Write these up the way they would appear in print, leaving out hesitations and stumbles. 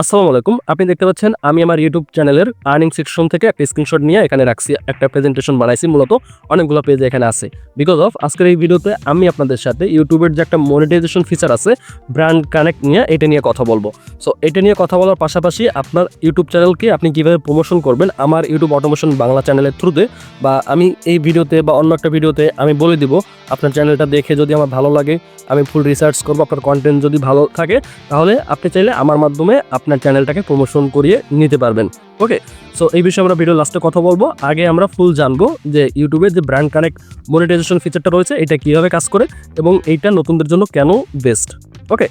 আসসালামু আলাইকুম। আপনি দেখতে পাচ্ছেন আমি আমার YouTube চ্যানেলের আর্নিং সেকশন থেকে একটা স্ক্রিনশট নিয়ে এখানে রাখছি। একটা প্রেজেন্টেশন বানাইছি মূলত অনেকগুলো পেজ এখানে আছে। বিকজ অফ আজকের এই ভিডিওতে আমি আপনাদের সাথে YouTube এর যে একটা মনিটাইজেশন ফিচার আছে ব্র্যান্ড কানেক্ট নিয়ে এটা নিয়ে কথা বলবো। সো এটা নিয়ে কথা বলার পাশাপাশি আপনার YouTube চ্যানেলকে আপনি কিভাবে প্রমোশন করবেন আমার YouTube অটোমেশন বাংলা চ্যানেলের থ্রুতে বা আমি এই ভিডিওতে বা অন্য একটা ভিডিওতে আমি বলে দিব আপনার চ্যানেলটা দেখে যদি আমার ভালো লাগে আমি ফুল রিসার্চ করবো, আপনার কন্টেন্ট যদি ভালো থাকে তাহলে আপনি চাইলে আমার মাধ্যমে আপনার চ্যানেলটাকে প্রমোশন করিয়ে নিতে পারবেন। ওকে, সো এই বিষয়ে আমরা ভিডিও লাস্টে কথা বলবো। আগে আমরা ফুল জানবো যে ইউটিউবের যে ব্র্যান্ড কানেক্ট মনিটাইজেশন ফিচারটা রয়েছে এটা কিভাবে কাজ করে এবং এইটা নতুনদের জন্য কেন বেস্ট। ওকে,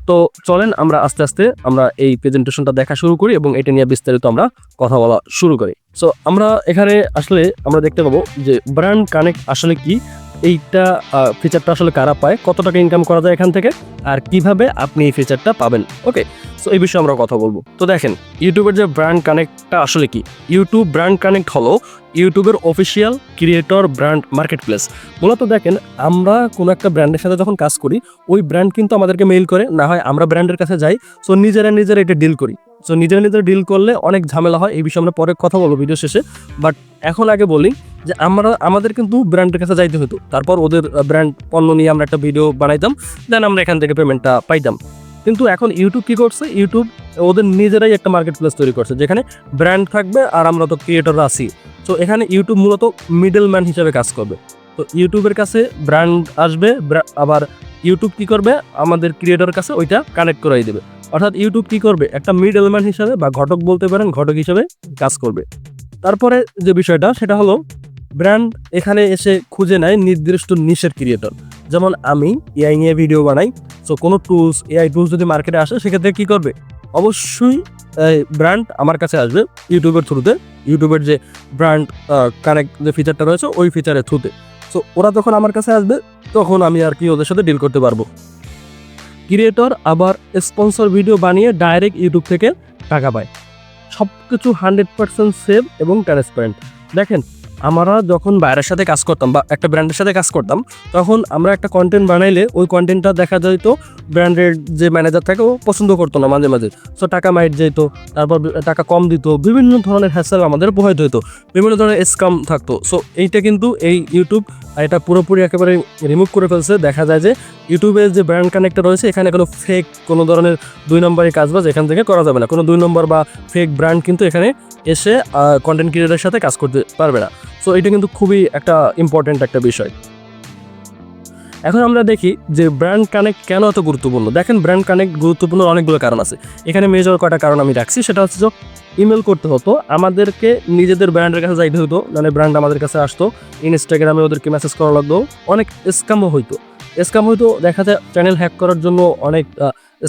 তো চলেন আমরা আস্তে আস্তে আমরা এই প্রেজেন্টেশনটা দেখা শুরু করি এবং এটা নিয়ে বিস্তারিত আমরা কথা বলা শুরু করি। সো আমরা এখানে আসলে আমরা দেখতে পাবো যে ব্র্যান্ড কানেক্ট আসলে কি, এইটা ফিচারটা আসলে কারা পায়, কত টাকা ইনকাম করা যায় এখান থেকে, আর কিভাবে আপনি এই ফিচারটা পাবেন। ওকে, সো এই বিষয়ে আমরা কথা বলবো। তো দেখেন ইউটিউবের যে ব্র্যান্ড কানেক্টটা আসলে কি। ইউটিউব ব্র্যান্ড কানেক্ট হলো ইউটিউবের official creator brand market place. মূলত দেখেন আমরা কোনো একটা ব্র্যান্ডের সাথে যখন কাজ করি ওই ব্র্যান্ড কিন্তু আমাদেরকে মেইল করে, না হয় আমরা ব্র্যান্ডের কাছে যাই। সো নিজেরা এটা ডিল করি। সো নিজেরা ডিল করলে অনেক ঝামেলা হয়, এই বিষয়ে আমরা পরে কথা বলবো ভিডিও শেষে। বাট এখন আগে বলি যে আমাদের কিন্তু ব্র্যান্ডের কাছে যাইতে হতো, তারপর ওদের ব্র্যান্ড পণ্য নিয়ে আমরা একটা ভিডিও বানাইতাম, দেন আমরা এখান থেকে পেমেন্টটা পাইতাম। কিন্তু এখন ইউটিউব কি করছে, ইউটিউব ওদের নিজেরাই একটা মার্কেট প্লেস তৈরি করছে যেখানে ব্র্যান্ড থাকবে আর আমরা তো ক্রিয়েটররা আছি। সো এখানে ইউটিউব মূলত মিডল ম্যান হিসেবে কাজ করবে। তো ইউটিউবের কাছে ব্র্যান্ড আসবে, আবার ইউটিউব কি করবে আমাদের ক্রিয়েটরের কাছে ওইটা কানেক্ট করাই দেবে। অর্থাৎ ইউটিউব কি করবে একটা মিডল ম্যান হিসেবে বা ঘটক বলতে পারেন, ঘটক হিসেবে কাজ করবে। তারপরে যে বিষয়টা সেটা হলো ব্র্যান্ড এখানে এসে খুঁজে নেয় নির্দিষ্ট নিশের ক্রিয়েটর। যেমন আমি এআই নিয়ে ভিডিও বানাই, সো কোনো এআই টুলস যদি মার্কেটে আসে সেক্ষেত্রে কী করবে, অবশ্যই ব্র্যান্ড আমার কাছে আসবে ইউটিউবের থ্রুতে, ইউটিউবের যে ব্র্যান্ড কানেক্ট যে ফিচারটা রয়েছে ওই ফিচারের থ্রুতে। সো ওরা যখন আমার কাছে আসবে তখন আমি আর কি ওদের সাথে ডিল করতে পারবো। ক্রিয়েটর আবার স্পন্সর ভিডিও বানিয়ে ডাইরেক্ট ইউটিউব থেকে টাকা পায়। সব কিছু 100% সেভ এবং ট্রান্সপারেন্ট। দেখেন আমরা যখন বাইরের সাথে কাজ করতাম বা একটা ব্র্যান্ডের সাথে কাজ করতাম তখন আমরা একটা কন্টেন্ট বানাইলে ওই কন্টেন্টটা দেখা যেত ব্র্যান্ডের যে ম্যানেজার থাকে ও পছন্দ করতো না মাঝে মাঝে। সো টাকা মাইট যেত, তারপর টাকা কম দিত, বিভিন্ন ধরনের হ্যাসেল আমাদের পোহাইতে হতো, বিভিন্ন ধরনের স্ক্যাম থাকতো। সো এইটা কিন্তু এই ইউটিউব এটা পুরোপুরি একেবারে রিমুভ করে ফেলছে। দেখা যায় যে ইউটিউবের যে ব্র্যান্ড কানেক্টটা রয়েছে এখানে কোনো ফেক কোনো ধরনের 2 নম্বরের কাজবাজ এখান থেকে করা যাবে না। কোনো 2 নম্বর বা ফেক ব্র্যান্ড কিন্তু এখানে এসে কন্টেন্ট ক্রিয়েটরের সাথে কাজ করতে পারবে না। সো এটা কিন্তু খুবই একটা ইম্পর্টেন্ট একটা বিষয়। এখন আমরা দেখি যে ব্র্যান্ড কানেক্ট কেন এত গুরুত্বপূর্ণ। দেখেন ব্র্যান্ড কানেক্ট গুরুত্বপূর্ণ অনেকগুলো কারণ আছে। এখানে মেজর কয়টা কারণ আমি রাখছি, সেটা হচ্ছে যে ইমেল করতে হতো, আমাদেরকে নিজেদের ব্র্যান্ডের কাছে যাইতে হতো, মানে ব্র্যান্ড আমাদের কাছে আসতো, ইনস্টাগ্রামে ওদেরকে মেসেজ করা লাগতো, অনেক স্ক্যামও হইতো। দেখা যায় চ্যানেল হ্যাক করার জন্য অনেক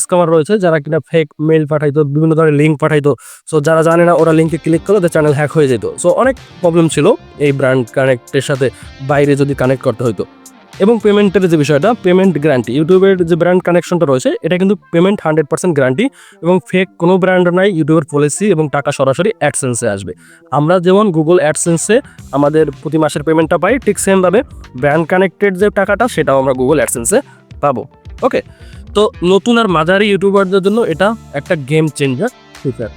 স্ক্যামার রয়েছে যারা কিনা ফেক মেইল পাঠাইতো, বিভিন্ন ধরনের লিঙ্ক পাঠাইতো। সো যারা জানে না ওরা লিঙ্কে ক্লিক করলে ওদের চ্যানেল হ্যাক হয়ে যেত। সো অনেক প্রবলেম ছিল এই ব্র্যান্ড কানেক্টের সাথে বাইরে যদি কানেক্ট করতে হইতো। এবং পেমেন্টের যে বিষয়টা, পেমেন্ট গ্যারান্টি, ইউটিউবের যে ব্র্যান্ড কানেকশনটা রয়েছে এটা কিন্তু পেমেন্ট 100% গ্যারান্টি এবং ফেক কোনো ব্র্যান্ড নাই। ইউটিউবের পলিসি এবং টাকা সরাসরি অ্যাডসেন্সে আসবে। আমরা যেমন গুগল অ্যাডসেন্সে আমাদের প্রতি মাসের পেমেন্টটা পাই, ঠিক সেমভাবে ব্র্যান্ড কানেক্টেড যে টাকাটা সেটাও আমরা গুগল অ্যাডসেন্সে পাবো। ওকে, তো নতুন আর মাঝারি ইউটিউবারদের জন্য এটা একটা গেম চেঞ্জার ফিচার।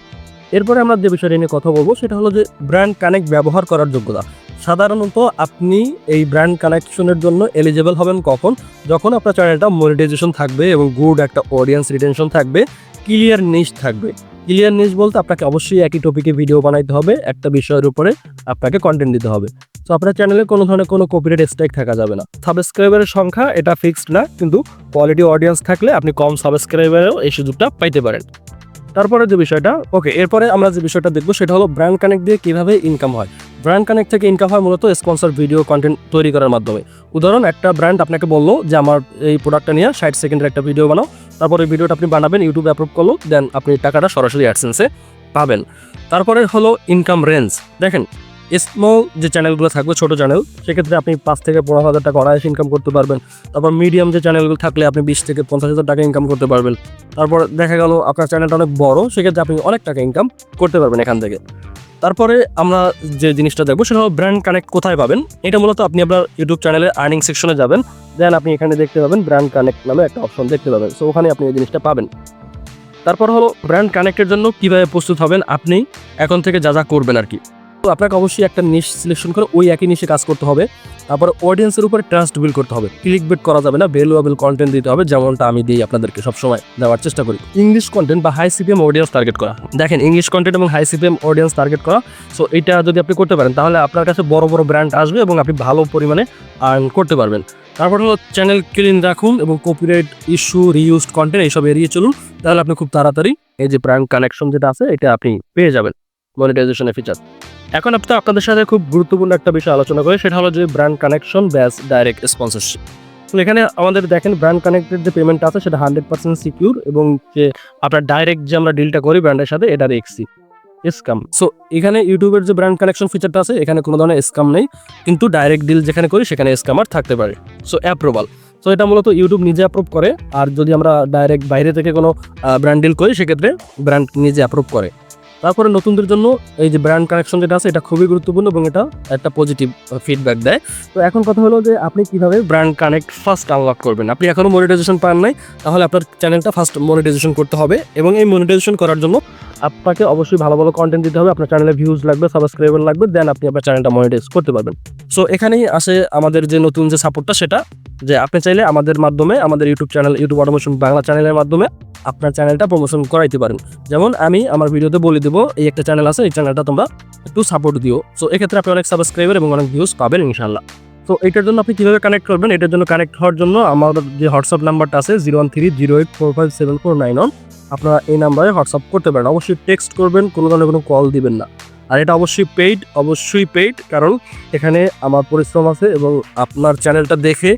এরপরে আমরা যে বিষয়টা নিয়ে কথা বলবো সেটা হলো যে ব্র্যান্ড কানেক্ট ব্যবহার করার যোগ্যতা। সাধারণত আপনি এই ব্র্যান্ড কানেকশনের জন্য এলিজেবল হবেন কখন, যখন আপনার চ্যানেলটা মনিটাইজেশন থাকবে এবং গুড একটা অডিয়েন্স রিটেনশন থাকবে, ক্লিয়ার নিশ থাকবে। ক্লিয়ার নিশ বলতে আপনাকে অবশ্যই একই টপিকে ভিডিও বানাইতে হবে, একটা বিষয়ের উপরে আপনাকে কন্টেন্ট দিতে হবে। তো আপনার চ্যানেলে কোনো ধরনের কোনো কপিরাইট স্ট্রাইক থাকা যাবে না। সাবস্ক্রাইবারের সংখ্যা এটা ফিক্সড না, কিন্তু কোয়ালিটি অডিয়েন্স থাকলে আপনি কম সাবস্ক্রাইবারেও এই সুযোগটা পাইতে পারেন। তারপরে যে বিষয়টা, ওকে, এরপরে আমরা যে বিষয়টা দেখবো সেটা হলো ব্র্যান্ড কানেক্ট দিয়ে কীভাবে ইনকাম হয়। ব্র্যান্ড কানেক্ট থেকে ইনকাম হয় মূলত স্পন্সর ভিডিও কন্টেন্ট তৈরি করার মাধ্যমে। উদাহরণ, একটা ব্র্যান্ড আপনাকে বললো যে আমার এই প্রোডাক্টটা নিয়ে 60 সেকেন্ডের একটা ভিডিও বানাও, তারপরে এই ভিডিওটা আপনি বানাবেন, ইউটিউব অ্যাপ্রুভ করলো, দেন আপনি টাকাটা সরাসরি অ্যাডসেন্সে পাবেন। তারপরে হলো ইনকাম রেঞ্জ। দেখেন স্মল যে চ্যানেলগুলো থাকবে, ছোটো চ্যানেল, সেক্ষেত্রে আপনি 5 থেকে 15,000 টাকা অনায়াসে ইনকাম করতে পারবেন। তারপর মিডিয়াম যে চ্যানেলগুলো থাকলে আপনি 20 থেকে 50,000 টাকা ইনকাম করতে পারবেন। তারপর দেখা গেল আপনার চ্যানেলটা অনেক বড়, সেক্ষেত্রে আপনি অনেক টাকা ইনকাম করতে পারবেন এখান থেকে। তারপরে আমরা যে জিনিসটা দেখবো সেটা হলো ব্র্যান্ড কানেক্ট কোথায় পাবেন। এটা মূলত আপনি আপনার ইউটিউব চ্যানেলের আর্নিং সেকশনে যাবেন, দেন আপনি এখানে দেখতে পাবেন ব্র্যান্ড কানেক্ট নামে একটা অপশন দেখতে পাবেন। সো ওখানে আপনি এই জিনিসটা পাবেন। তারপর হলো ব্র্যান্ড কানেক্টের জন্য কিভাবে প্রস্তুত হবেন আপনি এখন থেকে যা যা করবেন আর কি। তো আপনাকে অবশ্যই একটা নিশ সিলেকশন করে ওই একই নিশে কাজ করতে হবে। তারপর অডিয়েন্সের উপরে ট্রাস্ট বিল্ড করতে হবে, ক্লিক বেট করা যাবে না, ভ্যালুয়েবল কন্টেন্ট দিতে হবে, যেমনটা আমি দিই আপনাদেরকে সবসময় দেওয়ার চেষ্টা করি। ইংলিশ কন্টেন্ট বা হাই সিপিএম অডিয়েন্স টার্গেট করা, দেখেন ইংলিশ কন্টেন্ট এবং হাই সিপিএম অডিয়েন্স টার্গেট করা, সো এটা যদি আপনি করতে পারেন তাহলে আপনার কাছে বড় বড় ব্র্যান্ড আসবে এবং আপনি ভালো পরিমাণে আর্ন করতে পারবেন। তারপর হলো চ্যানেল ক্লিন রাখুন এবং কপিরাইট ইস্যু, রিইউজড কন্টেন্ট এইসব এড়িয়ে চলুন, তাহলে আপনি খুব তাড়াতাড়ি এই যে ব্র্যান্ড কানেকশন যেটা আছে এটা আপনি পেয়ে যাবেন, মনিটাইজেশনের ফিচার। এখন আপনাদের সাথে খুব গুরুত্বপূর্ণ একটা বিষয় আলোচনা করি, সেটা হলো যে ব্র্যান্ড কানেকশন ব্যাস ডাইরেক্ট স্পন্সরশিপ। তো এখানে আমাদের দেখেন ব্র্যান্ড কানেক্টেড যে পেমেন্ট আছে সেটা 100% সিকিউর, এবং যে আপনার ডাইরেক্ট যে আমরা ডিলটা করি ব্র্যান্ডের সাথে এটা স্ক্যাম। সো এখানে ইউটিউবের যে ব্র্যান্ড কানেকশন ফিচারটা আছে এখানে কোনো ধরনের স্ক্যাম নেই, কিন্তু ডাইরেক্ট ডিল যেখানে করি সেখানে স্ক্যামার থাকতে পারে। সো অ্যাপ্রুভাল, সো এটা মূলত ইউটিউব নিজে অ্যাপ্রুভ করে, আর যদি আমরা ডাইরেক্ট বাইরে থেকে কোনো ব্র্যান্ড ডিল করি সেক্ষেত্রে ব্র্যান্ড নিজে অ্যাপ্রুভ করে। তারপরে নতুনদের জন্য এই যে ব্র্যান্ড কানেকশন যেটা আছে এটা খুবই গুরুত্বপূর্ণ এবং এটা একটা পজিটিভ ফিডব্যাক দেয়। তো এখন কথা হলো যে আপনি কিভাবে ব্র্যান্ড কানেক্ট ফার্স্ট আনলক করবেন। আপনি এখনও মনিটাইজেশন পান নাই, তাহলে আপনার চ্যানেলটা ফার্স্ট মনিটাইজেশন করতে হবে, এবং এই মনিটাইজেশন করার জন্য আপনাকে অবশ্যই ভালো ভালো কন্টেন্ট দিতে হবে, আপনার চ্যানেলে ভিউজ লাগবে, সাবস্ক্রাইবার লাগবে, দেন আপনি আপনার চ্যানেলটা মনিটাইজ করতে পারবেন। সো এখানেই আসে আমাদের যে নতুন যে সাপোর্টটা, সেটা যে আপনি চাইলে আমাদের মাধ্যমে, আমাদের YouTube channel YouTube automation Bangla চ্যানেলের মাধ্যমে আপনার চ্যানেলটা প্রমোশন করাইতে পারেন। যেমন আমি আমার ভিডিওতে বলে দেবো এই একটা চ্যানেল আছে, এই চ্যানেলটা তোমরা একটু সাপোর্ট দিও। সো এক্ষেত্রে আপনি অনেক সাবস্ক্রাইবার এবং অনেক ভিউজ পাবেন ইনশাল্লাহ। তো এটার জন্য আপনি কীভাবে কানেক্ট করবেন, এটার জন্য কানেক্ট হওয়ার জন্য আমার যে হোয়াটসঅ্যাপ নাম্বারটা আছে 0130845749, আপনারা এই নাম্বারে হোয়াটসঅ্যাপ করতে পারেন। অবশ্যই টেক্সট করবেন, কোনো ধরনের কোনো কল দিবেন না। আর এটা অবশ্যই পেইড, কারণ এখানে আমার পরিশ্রম আছে এবং আপনার চ্যানেলটা দেখে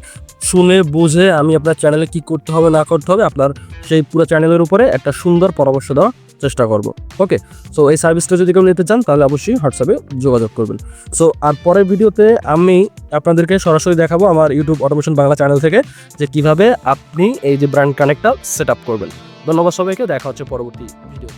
শুনে বুঝে আমি আপনার চ্যানেলে কি করতে হবে না করতে হবে আপনার সেই পুরো চ্যানেলের উপরে একটা সুন্দর পরামর্শ দেওয়ার চেষ্টা করব। ওকে, সো এই সার্ভিসটা যদি কেউ নিতে চান তাহলে অবশ্যই হোয়াটসঅ্যাপে যোগাযোগ করবেন। সো আর পরের ভিডিওতে আমি আপনাদেরকে সরাসরি দেখাবো আমার ইউটিউব অটোমেশন বাংলা চ্যানেল থেকে যে কিভাবে আপনি এই যে ব্র্যান্ড কানেক্টটা সেট আপ করবেন। ধন্যবাদ সবাইকে, দেখা হচ্ছে পরবর্তী ভিডিও।